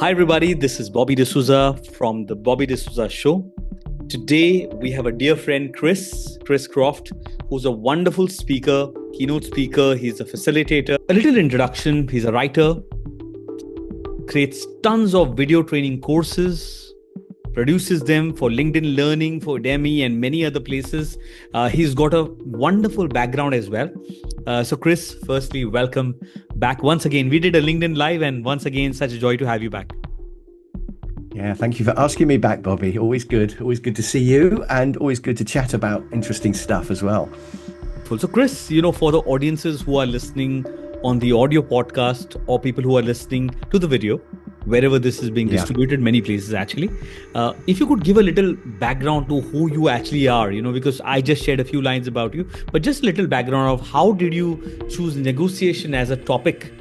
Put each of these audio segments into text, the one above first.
Hi, everybody. This is Bobby Dsouza from the Bobby Dsouza Show. Today, we have a dear friend, Chris Croft, who's a wonderful speaker, keynote speaker. He's a facilitator. A little introduction. He's a writer, creates tons of video training courses, produces them for LinkedIn Learning, for Udemy, and many other places. He's got a wonderful background as well. So Chris, firstly, welcome back once again. We did a LinkedIn Live, and once again, such a joy to have you back. Yeah, thank you for asking me back, Bobby. Always good to see you, and always good to chat about interesting stuff as well. So Chris, for the audiences who are listening on the audio podcast or people who are listening to the video, wherever this is being distributed, many places actually, if you could give a little background to who you actually are, because I just shared a few lines about you, but just a little background of how did you choose negotiation as a topic,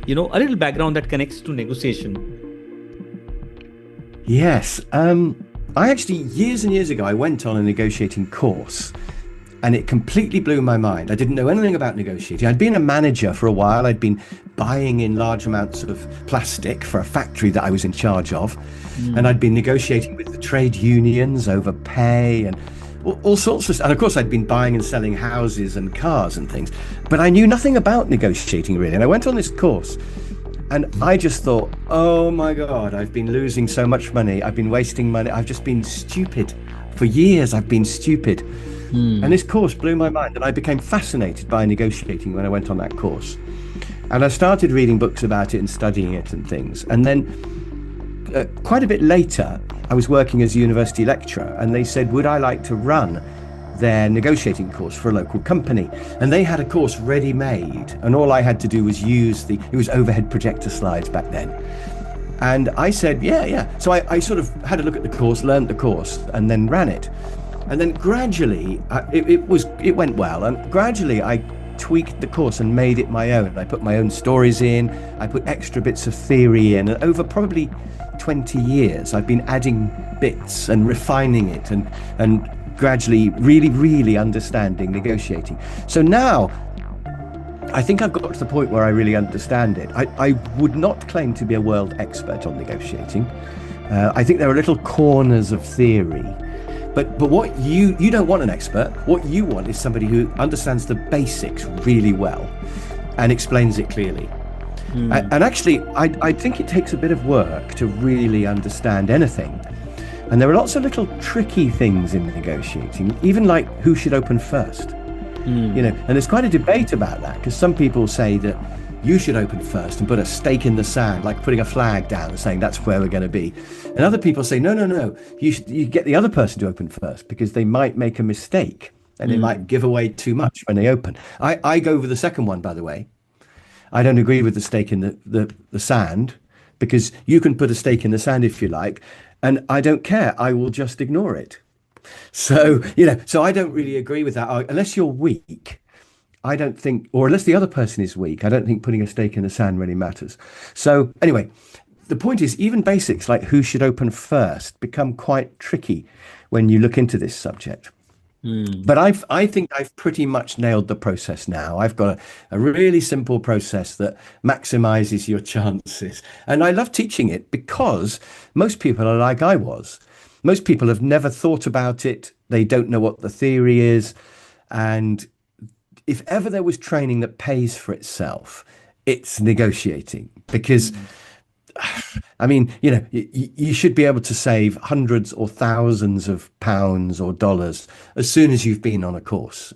a little background that connects to negotiation. Yes, I actually, years and years ago, I went on a negotiating course. And it completely blew my mind. I didn't know anything about negotiating. I'd been a manager for a while. I'd been buying in large amounts of plastic for a factory that I was in charge of. And I'd been negotiating with the trade unions over pay and all sorts of stuff. And of course, I'd been buying and selling houses and cars and things. But I knew nothing about negotiating really. And I went on this course and I just thought, oh my God, I've been losing so much money. I've been wasting money. I've just been stupid. For years, I've been stupid. And this course blew my mind, and I became fascinated by negotiating when I went on that course. And I started reading books about it and studying it and things. And then quite a bit later, I was working as a university lecturer, and they said, would I like to run their negotiating course for a local company? And they had a course ready-made, and all I had to do was use it was overhead projector slides back then. And I said, yeah. So I sort of had a look at the course, learned the course, and then ran it. And then gradually, it went well. And gradually, I tweaked the course and made it my own. I put my own stories in. I put extra bits of theory in. And over probably 20 years, I've been adding bits and refining it and gradually really, really understanding negotiating. So now, I think I've got to the point where I really understand it. I would not claim to be a world expert on negotiating. I think there are little corners of theory. But what you don't want an expert. What you want is somebody who understands the basics really well and explains it clearly. And actually, I think it takes a bit of work to really understand anything. And there are lots of little tricky things in negotiating, even like who should open first. And there's quite a debate about that, because some people say that you should open first and put a stake in the sand, like putting a flag down and saying that's where we're going to be. And other people say, no, you get the other person to open first, because they might make a mistake and they might give away too much when they open. I go with the second one, by the way. I don't agree with the stake in the sand, because you can put a stake in the sand if you like, and I don't care. I will just ignore it. So, so I don't really agree with that. Unless you're weak, I don't think, or unless the other person is weak, I don't think putting a stake in the sand really matters. So anyway, the point is, even basics like who should open first become quite tricky when you look into this subject. But I think I've pretty much nailed the process now. I've got a really simple process that maximizes your chances. And I love teaching it because most people are like I was. Most people have never thought about it. They don't know what the theory is. And if ever there was training that pays for itself, it's negotiating. Because, I mean, you should be able to save hundreds or thousands of pounds or dollars as soon as you've been on a course.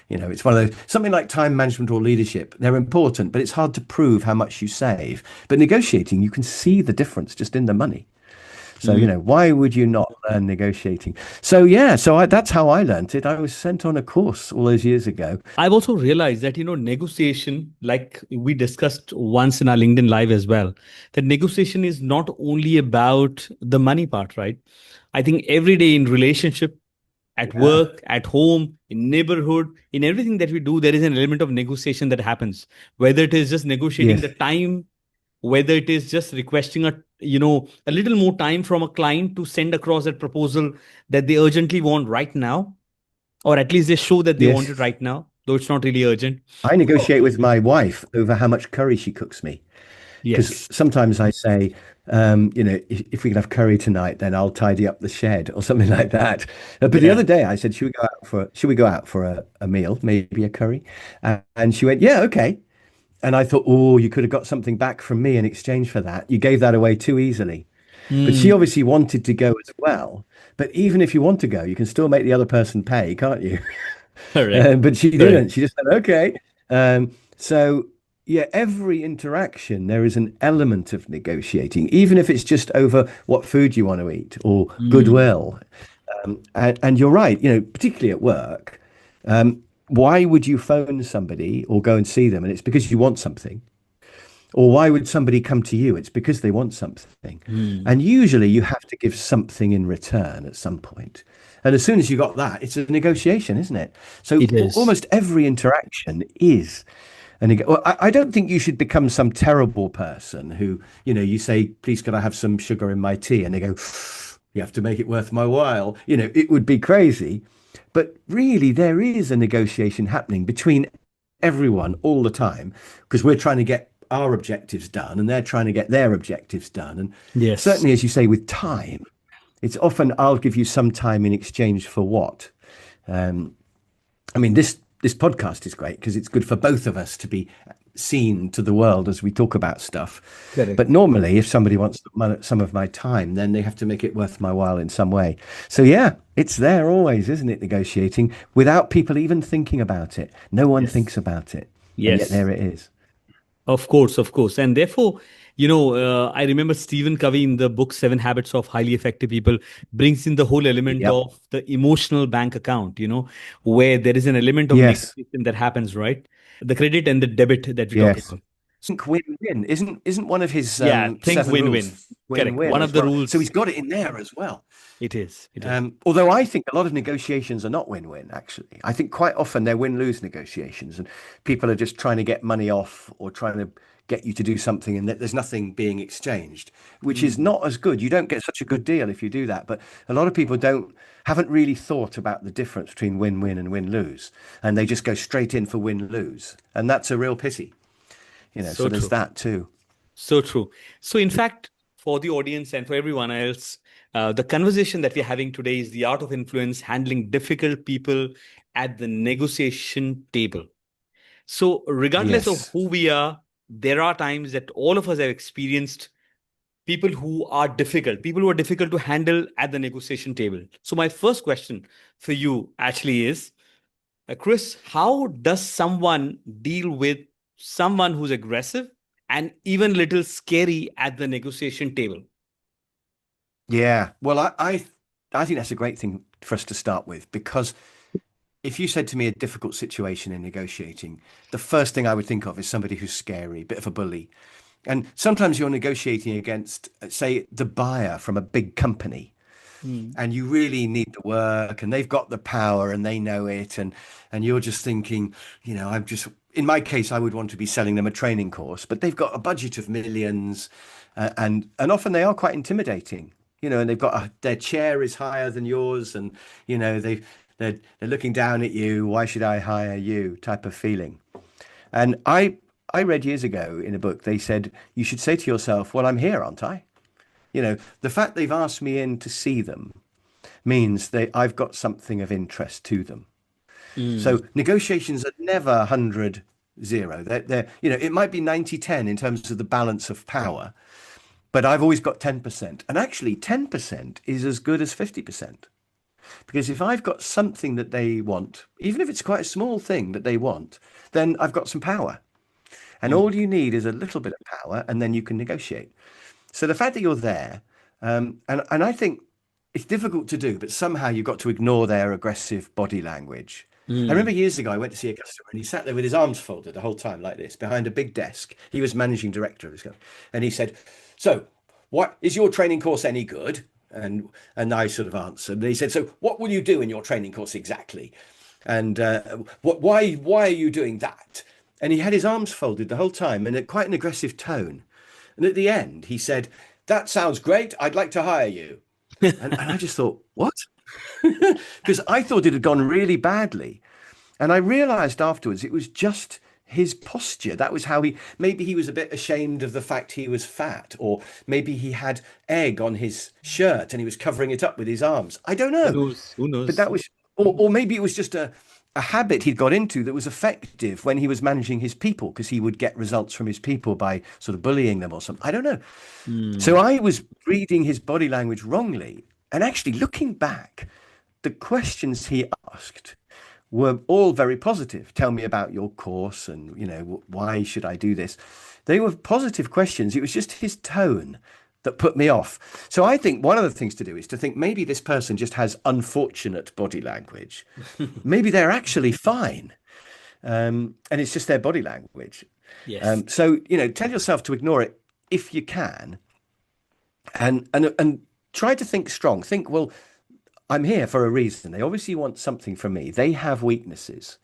It's one of those, something like time management or leadership. They're important, but it's hard to prove how much you save. But negotiating, you can see the difference just in the money. So, why would you not learn negotiating? So, that's how I learned it. I was sent on a course all those years ago. I've also realized that, negotiation, like we discussed once in our LinkedIn Live as well, that negotiation is not only about the money part, right? I think every day in relationship, at work, at home, in neighborhood, in everything that we do, there is an element of negotiation that happens, whether it is just negotiating the time, whether it is just requesting a little more time from a client to send across that proposal that they urgently want right now, or at least they show that they want it right now, though it's not really urgent. I negotiate with my wife over how much curry she cooks me. Because Yes. sometimes I say, if we can have curry tonight, then I'll tidy up the shed or something like that. But the Yeah. other day I said, should we go out for a meal, maybe a curry? And she went, yeah, okay. And I thought, oh, you could have got something back from me in exchange for that. You gave that away too easily. But she Mm, obviously wanted to go as well. But even if you want to go, you can still make the other person pay, can't you? correct. But she Correct. didn't. She just said, okay. So, yeah, every interaction, there is an element of negotiating, even if it's just over what food you want to eat or Mm, goodwill. And you're right, particularly at work. Why would you phone somebody or go and see them? And it's because you want something. Or why would somebody come to you? It's because they want something. mm. And usually you have to give something in return at some point. And as soon as you got that, it's a negotiation, isn't it? So It is. almost every interaction is well, I don't think you should become some terrible person who, you say, please, could I have some sugar in my tea? And they go, you have to make it worth my while. It would be crazy. But really, there is a negotiation happening between everyone all the time because we're trying to get our objectives done and they're trying to get their objectives done. And Yes. certainly, as you say, with time, it's often I'll give you some time in exchange for what? Um, I mean, this podcast is great because it's good for both of us to be seen to the world as we talk about stuff. Correct. But normally, if somebody wants some of my time, then they have to make it worth my while in some way. So yeah, it's there always, isn't it? Negotiating without people even thinking about it. No one Yes. thinks about it, and yet Yes. there it is. Of course, of course. And therefore, I remember Stephen Covey in the book Seven Habits of Highly Effective People brings in the whole element Yep. of the emotional bank account, where there is an element of Yes. negotiation that happens, right? The credit and the debit that we talk Yes. about. Think win-win isn't one of his Yeah, think seven win-win. rules Correct. win-win One of as the well. So rules, he's got it in there as well. it is. It is. Although I think a lot of negotiations are not win-win, actually. I think quite often they're win-lose negotiations, and people are just trying to get money off or trying to get you to do something, and that there's nothing being exchanged, which is Mm. not as good. You don't get such a good deal if you do that. But a lot of people haven't really thought about the difference between win-win and win-lose, and they just go straight in for win-lose, and that's a real pity. So So there's true. that too. So true. So, in fact, for the audience and for everyone else, the conversation that we're having today is the art of influence, handling difficult people at the negotiation table. So, regardless of Yes. who we are, there are times that all of us have experienced people who are difficult to handle at the negotiation table. So, my first question for you actually is, Chris, how does someone deal with someone who's aggressive and even little scary at the negotiation table? Yeah. Well, I think that's a great thing for us to start with because if you said to me a difficult situation in negotiating, the first thing I would think of is somebody who's scary, a bit of a bully. And sometimes you're negotiating against, say, the buyer from a big company, Hmm. and you really need the work, and they've got the power, and they know it, and you're just thinking, I'm just, in my case, I would want to be selling them a training course, but they've got a budget of millions, and often they are quite intimidating, and they've got their chair is higher than yours, and they're looking down at you. Why should I hire you? Type of feeling. And I read years ago in a book, they said you should say to yourself, well, I'm here, aren't I? The fact they've asked me in to see them means I've got something of interest to them. So Hmm. negotiations are never 100-0. It might be 90-10 in terms of the balance of power, but I've always got 10%. And actually 10% is as good as 50%. Because if I've got something that they want, even if it's quite a small thing that they want, then I've got some power. And Hmm. all you need is a little bit of power, and then you can negotiate. So the fact that you're there, and I think it's difficult to do, but somehow you've got to ignore their aggressive body language. I remember Hmm. years ago, I went to see a customer and he sat there with his arms folded the whole time like this behind a big desk. He was managing director of this company. And he said, so what is your training course any good? And I sort of answered. And he said, so what will you do in your training course exactly? And why are you doing that? And he had his arms folded the whole time and at quite an aggressive tone. And at the end, he said, that sounds great. I'd like to hire you. And I just thought, what? Because I thought it had gone really badly. And I realized afterwards it was just his posture. That was how maybe he was a bit ashamed of the fact he was fat, or maybe he had egg on his shirt and he was covering it up with his arms. I don't Who know. knows? Who But knows? that was, or maybe it was just a habit he'd got into that was effective when he was managing his people, because he would get results from his people by sort of bullying them or something. I don't know. So Hmm. I was reading his body language wrongly. And actually, looking back, the questions he asked were all very positive. Tell me about your course, and why should I do this? They were positive questions. It was just his tone that put me off. So I think one of the things to do is to think maybe this person just has unfortunate body language. Maybe they're actually fine, and it's just their body language. Yes. So tell yourself to ignore it if you can, and try to think strong. Think, well, I'm here for a reason. They obviously want something from me. They have weaknesses.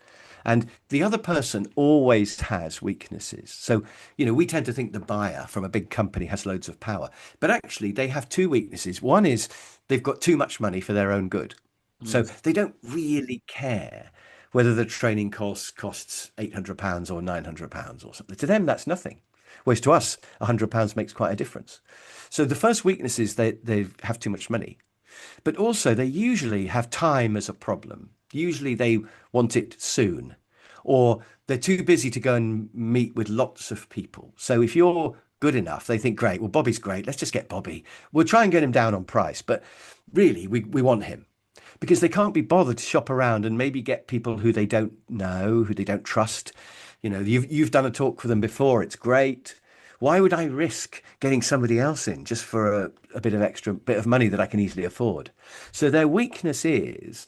And the other person always has weaknesses. So, we tend to think the buyer from a big company has loads of power. But actually, they have two weaknesses. One is they've got too much money for their own good. So Mm. they don't really care whether the training course costs £800 or £900 or something. To them, that's nothing. Whereas to us, £100 makes quite a difference. So the first weakness is they have too much money. But also, they usually have time as a problem. Usually, they want it soon, or they're too busy to go and meet with lots of people. So, if you're good enough, they think, great, well, Bobby's great. Let's just get Bobby. We'll try and get him down on price. But really, we want him because they can't be bothered to shop around and maybe get people who they don't know, who they don't trust. You've done a talk for them before. It's great. Why would I risk getting somebody else in just for a bit of extra bit of money that I can easily afford? So their weakness is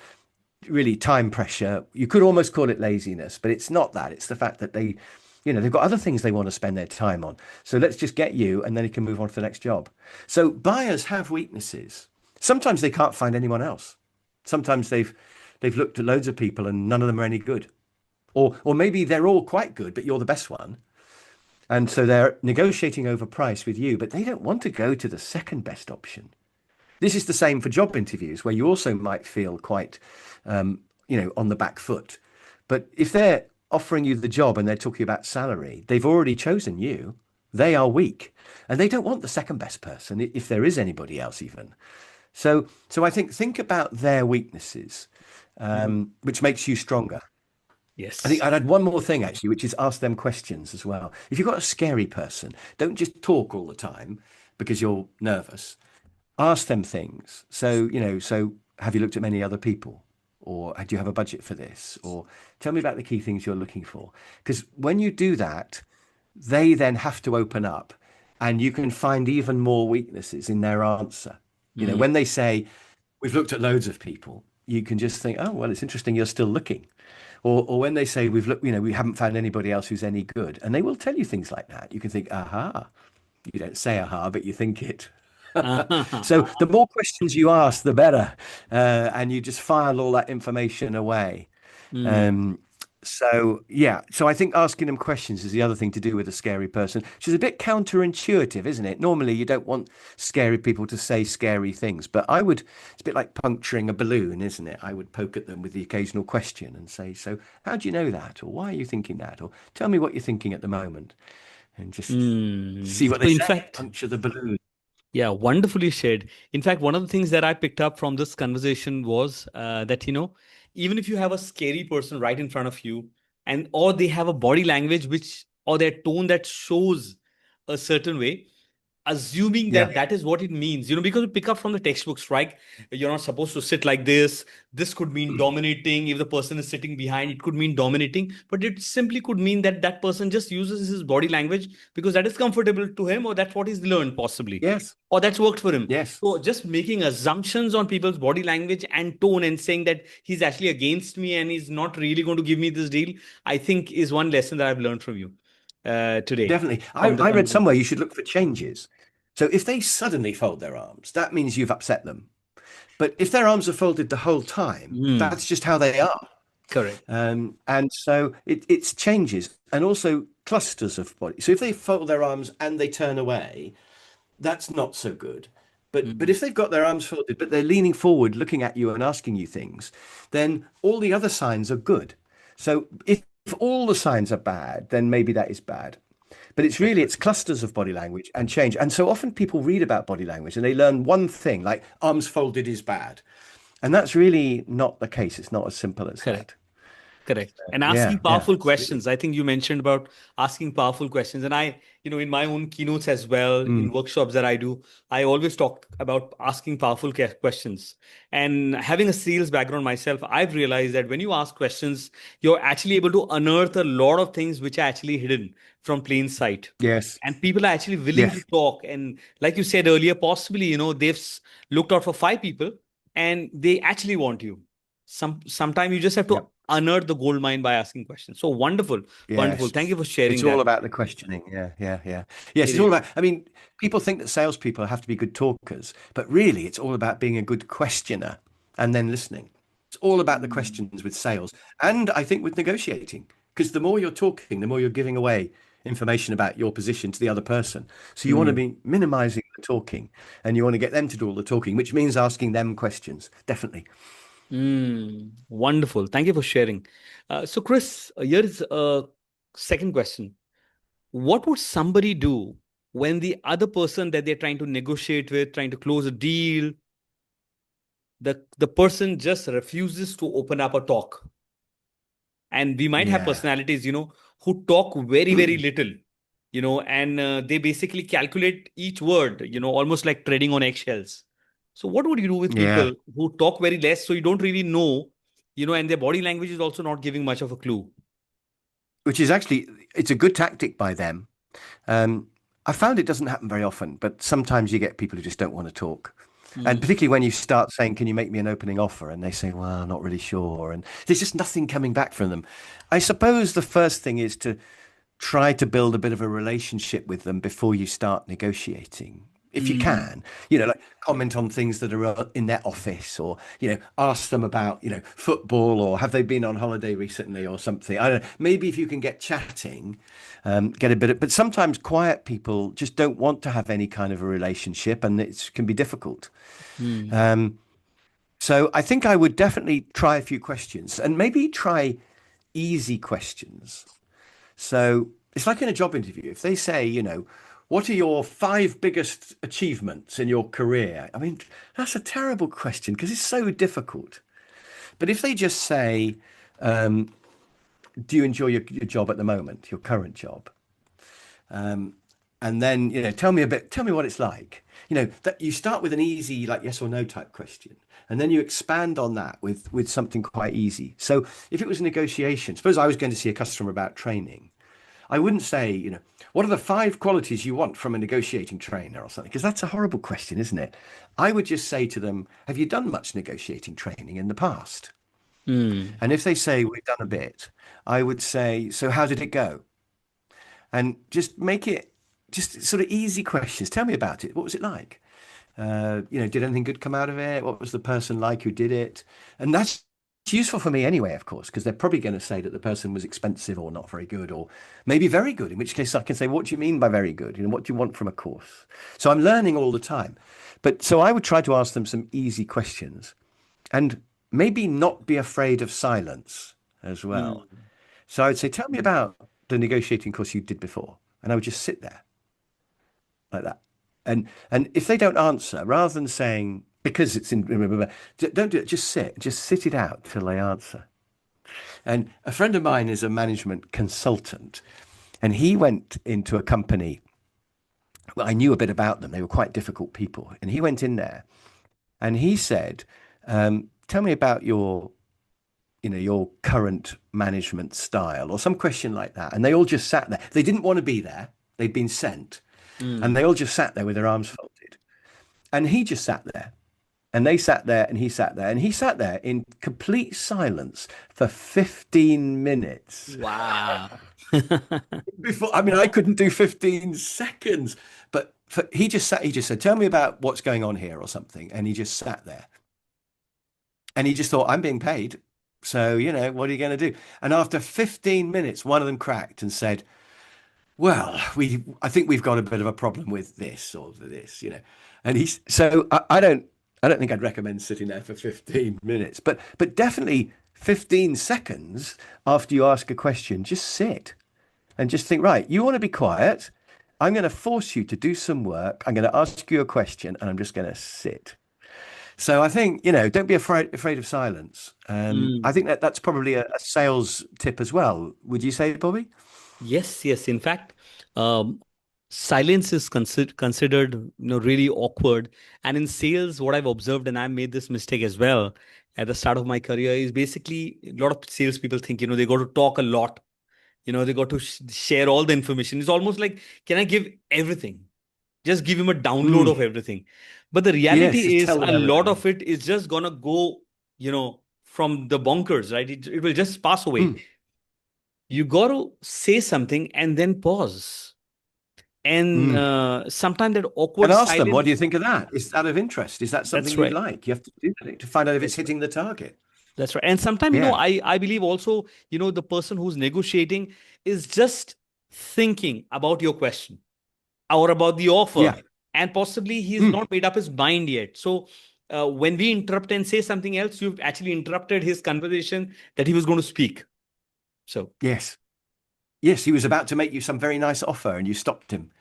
really time pressure. You could almost call it laziness, but it's not that. It's the fact that they've got other things they want to spend their time on. So let's just get you, and then you can move on to the next job. So buyers have weaknesses. Sometimes they can't find anyone else. Sometimes they've looked at loads of people and none of them are any good. Or maybe they're all quite good, but you're the best one. And so they're negotiating over price with you, but they don't want to go to the second best option. This is the same for job interviews, where you also might feel quite, on the back foot. But if they're offering you the job and they're talking about salary, they've already chosen you. They are weak, and they don't want the second best person, if there is anybody else even. So I think about their weaknesses, Mhm. which makes you stronger. I think Yes. I'd add one more thing actually, which is ask them questions as well. If you've got a scary person, don't just talk all the time because you're nervous. Ask them things. So have you looked at many other people? Or do you have a budget for this? Or tell me about the key things you're looking for. Because when you do that, they then have to open up, and you can find even more weaknesses in their answer. Mm. When they say, we've looked at loads of people, you can just think, oh, well, it's interesting you're still looking. Or when they say we've looked, we haven't found anybody else who's any good, and they will tell you things like that. You can think, aha. You don't say aha, but you think it. So the more questions you ask, the better, and you just file all that information away. Mm. Um, so yeah, so I think asking them questions is the other thing to do with a scary person, which is a bit counterintuitive, isn't it? Normally, you don't want scary people to say scary things, but it's a bit like puncturing a balloon, isn't it? I would poke at them with the occasional question and say, so how do you know that? Or why are you thinking that? Or tell me what you're thinking at the moment, and just see what So they in say. fact, Puncture the balloon. yeah, wonderfully shared. In fact, one of the things that I picked up from this conversation was that, even if you have a scary person right in front of you, and or they have a body language or their tone that shows a certain way, assuming Yeah. that that is what it means, because we pick up from the textbooks, right? You're not supposed to sit like this could mean dominating. If the person is sitting behind, it could mean dominating, but it simply could mean that that person just uses his body language because that is comfortable to him, or that's what he's learned possibly, Yes. or that's worked for him. Yes. So just making assumptions on people's body language and tone and saying that he's actually against me and he's not really going to give me this deal, I think is one lesson that I've learned from you today Definitely. from the I read conversation. somewhere you should look for changes. So if they suddenly fold their arms, that means you've upset them. But if their arms are folded the whole time, Mm, that's just how they are. correct. And so it's changes, and also clusters of body. So if they fold their arms and they turn away, that's not so good. But Mm, if they've got their arms folded, but they're leaning forward, looking at you and asking you things, then all the other signs are good. So if if all the signs are bad, then maybe that is bad. But it's clusters of body language and change. And so often people read about body language and they learn one thing, like arms folded is bad. And that's really not the case. It's not as simple as Correct. that. Correct. And asking Yeah, powerful it's really. questions. I think you mentioned about asking powerful questions. And in my own keynotes as well, in Mm, workshops that I do, I always talk about asking powerful questions. And having a sales background myself, I've realized that when you ask questions, you're actually able to unearth a lot of things which are actually hidden from plain sight. yes, And people are actually willing to yes, talk. And like you said earlier, possibly, they've looked out for five people and they actually want you. Sometime you just have to yep, unearth the gold mine by asking questions. So wonderful, wonderful. yes. Thank you for sharing It's all that. about the questioning. Yeah. Yes, It it's all is. about. I mean, people think that salespeople have to be good talkers, but really, it's all about being a good questioner and then listening. It's all about the Mm. questions with sales, and I think with negotiating, because the more you're talking, the more you're giving away information about your position to the other person. So you want to Mm. be minimizing the talking, and you want to get them to do all the talking, which means asking them questions. Definitely. Mm. Wonderful. Thank you for sharing. So, Chris, here is a second question. What would somebody do when the other person that they're trying to negotiate with, trying to close a deal, the person just refuses to open up a talk? And we might have Yeah. personalities, who talk very, very little, and they basically calculate each word, almost like treading on eggshells. So what would you do with Yeah. people who talk very less, so you don't really know, and their body language is also not giving much of a clue? Which is actually, it's a good tactic by them. Um, I found it doesn't happen very often, but sometimes you get people who just don't want to talk. And Hmm. particularly when you start saying, "Can you make me an opening offer?" And they say, "Well, not really sure." And there's just nothing coming back from them. I suppose the first thing is to try to build a bit of a relationship with them before you start negotiating. If you Hmm. can, like comment on things that are in their office, or, ask them about, football, or have they been on holiday recently or something. I don't know. Maybe if you can get chatting, get a bit of, but sometimes quiet people just don't want to have any kind of a relationship and it can be difficult. Hmm. Um, so I think I would definitely try a few questions and maybe try easy questions. So it's like in a job interview. If they say, what are your five biggest achievements in your career? I mean, that's a terrible question because it's so difficult. But if they just say, do you enjoy your job at the moment, your current job? And then, tell me what it's like. That you start with an easy, like yes or no type question. And then you expand on that with something quite easy. So if it was a negotiation, suppose I was going to see a customer about training. I wouldn't say, what are the five qualities you want from a negotiating trainer or something? Because that's a horrible question, isn't it? I would just say to them, have you done much negotiating training in the past? Hmm. And if they say, we've done a bit, I would say, so how did it go? And just make it just sort of easy questions. Tell me about it. What was it like? Did anything good come out of it? What was the person like who did it? And that's useful for me anyway, of course, because they're probably going to say that the person was expensive or not very good, or maybe very good, in which case I can say, what do you mean by very good? What do you want from a course? So I'm learning all the time. But so I would try to ask them some easy questions and maybe not be afraid of silence as well. Hmm. So I would say, tell me about the negotiating course you did before. And I would just sit there like that. And if they don't answer, rather than saying because it's in, don't do it. Just sit it out till they answer. And a friend of mine is a management consultant, and he went into a company. Well, I knew a bit about them. They were quite difficult people, and he went in there, and he said, "Tell me about your current management style," or some question like that. And they all just sat there. They didn't want to be there. They'd been sent, and Hmm. they all just sat there with their arms folded. And he just sat there. And they sat there and he sat there and he sat there in complete silence for 15 minutes. Wow. Before, I mean, I couldn't do 15 seconds, but he just said, tell me about what's going on here or something. And he just sat there and he just thought, I'm being paid. So, what are you going to do? And after 15 minutes, one of them cracked and said, well, I think we've got a bit of a problem with this or this. And I don't think I'd recommend sitting there for 15 minutes, but definitely 15 seconds after you ask a question, just sit and just think, right, you want to be quiet. I'm going to force you to do some work. I'm going to ask you a question and I'm just going to sit. So I think, don't be afraid of silence. Mm. I think that's probably a sales tip as well. Would you say, Bobby? Yes, yes. In fact, um, silence is considered, really awkward. And in sales, what I've observed, and I made this mistake as well at the start of my career, is basically a lot of salespeople think, they got to talk a lot. They got to share all the information. It's almost like, can I give everything? Just give him a download Mm. of everything. But the Yes, reality just is tell them a lot everything. of it is just gonna go, from the bonkers, right? It will just pass away. Mm. You got to say something and then pause. And Mm. sometimes that And awkward ask them, what do you silence. think of that? Is that of interest? Is that something That's you'd right. like? You have to do that to find out if it's That's right. hitting the target. That's right. And sometimes, Yeah. I believe also, the person who's negotiating is just thinking about your question or about the offer. Yeah. And possibly he's Mm. not made up his mind yet. So when we interrupt and say something else, you've actually interrupted his conversation that he was going to speak. So, Yes. Yes, he was about to make you some very nice offer and you stopped him.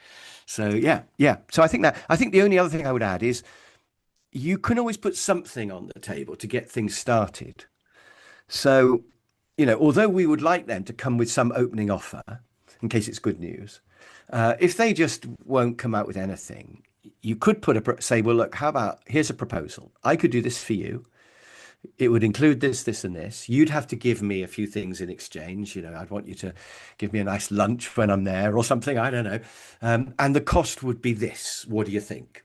So yeah, yeah. So I think the only other thing I would add is you can always put something on the table to get things started. So, although we would like them to come with some opening offer in case it's good news, if they just won't come out with anything, you could say, well, look, how about here's a proposal. I could do this for you. It would include this, this, and this. You'd have to give me a few things in exchange. I'd want you to give me a nice lunch when I'm there or something. I don't know. And the cost would be this. What do you think?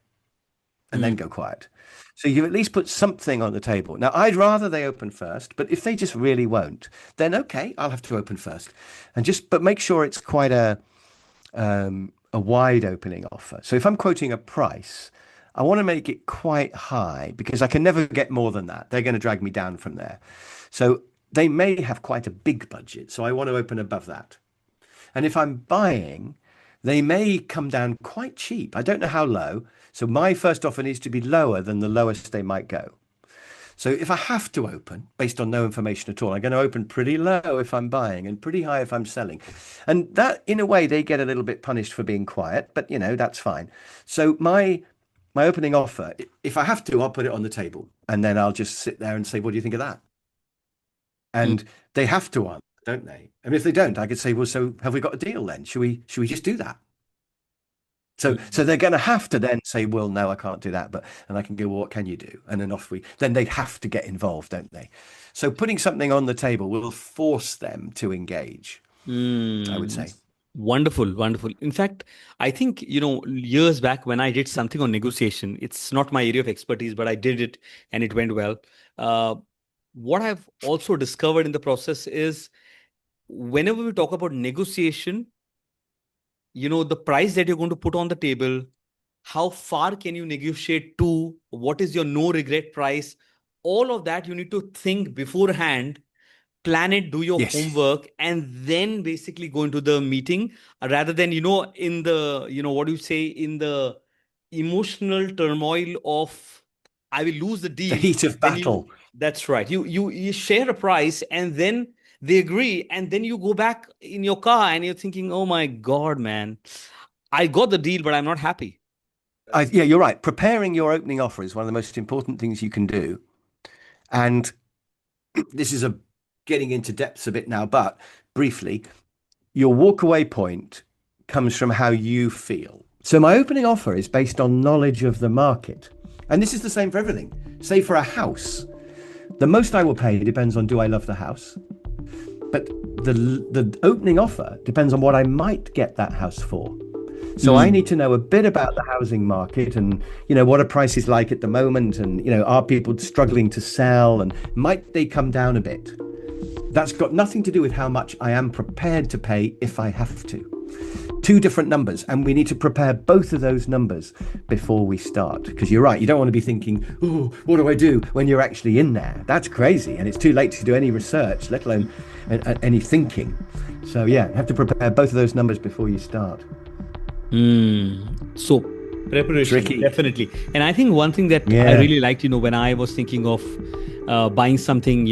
And then mm, go quiet. So you at least put something on the table. Now, I'd rather they open first, but if they just really won't, then okay, I'll have to open first, but make sure it's quite a wide opening offer. So if I'm quoting a price, I want to make it quite high because I can never get more than that. They're going to drag me down from there. So they may have quite a big budget. So I want to open above that. And if I'm buying, they may come down quite cheap. I don't know how low. So my first offer needs to be lower than the lowest they might go. So if I have to open based on no information at all, I'm going to open pretty low if I'm buying and pretty high if I'm selling. And that, in a way, they get a little bit punished for being quiet, but that's fine. So my opening offer, if I have to, I'll put it on the table and then I'll just sit there and say, what do you think of that? mm, And they have to answer, don't they? I mean, if they don't, I could say, well, so have we got a deal then? Should we just do that? So mm. they're going to have to then say, well, no, I can't do that. And I can go, well, what can you do? And then they'd have to get involved, don't they? So putting something on the table will force them to engage, I would Mm. say. Wonderful, wonderful. In fact, I think, years back when I did something on negotiation, it's not my area of expertise, but I did it and it went well. Uh, what I've also discovered in the process is whenever we talk about negotiation, the price that you're going to put on the table, how far can you negotiate to, what is your no regret price, all of that you need to think beforehand, plan it, do your Yes. homework, and then basically go into the meeting, rather than, in the, what do you say, in the emotional turmoil of I will lose the The deal. heat of Then you, battle. that's right. You share a price and then they agree, and then you go back in your car and you're thinking, oh my God, man, I got the deal, but I'm not happy. Yeah, you're right. Preparing your opening offer is one of the most important things you can do. And this is getting into depths a bit now, but briefly, your walkaway point comes from how you feel. So my opening offer is based on knowledge of the market. And this is the same for everything. Say for a house, the most I will pay depends on do I love the house? But the opening offer depends on what I might get that house for. So I Mm. need to know a bit about the housing market and, what are prices like at the moment? And, are people struggling to sell and might they come down a bit? That's got nothing to do with how much I am prepared to pay if I have to. Two different numbers, and we need to prepare both of those numbers before we start. Because you're right, you don't want to be thinking, oh, what do I do when you're actually in there? That's crazy, and it's too late to do any research, let alone any thinking. So yeah, you have to prepare both of those numbers before you start. So preparation, Tricky. definitely. And I think one thing that I Yeah. really liked, when I was thinking of buying something,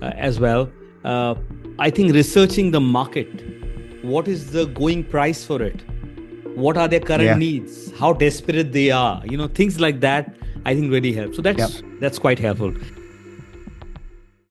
as well. I think researching the market, what is the going price for it? What are their current needs? How desperate they are? Things like that, I think really help. So that's quite helpful.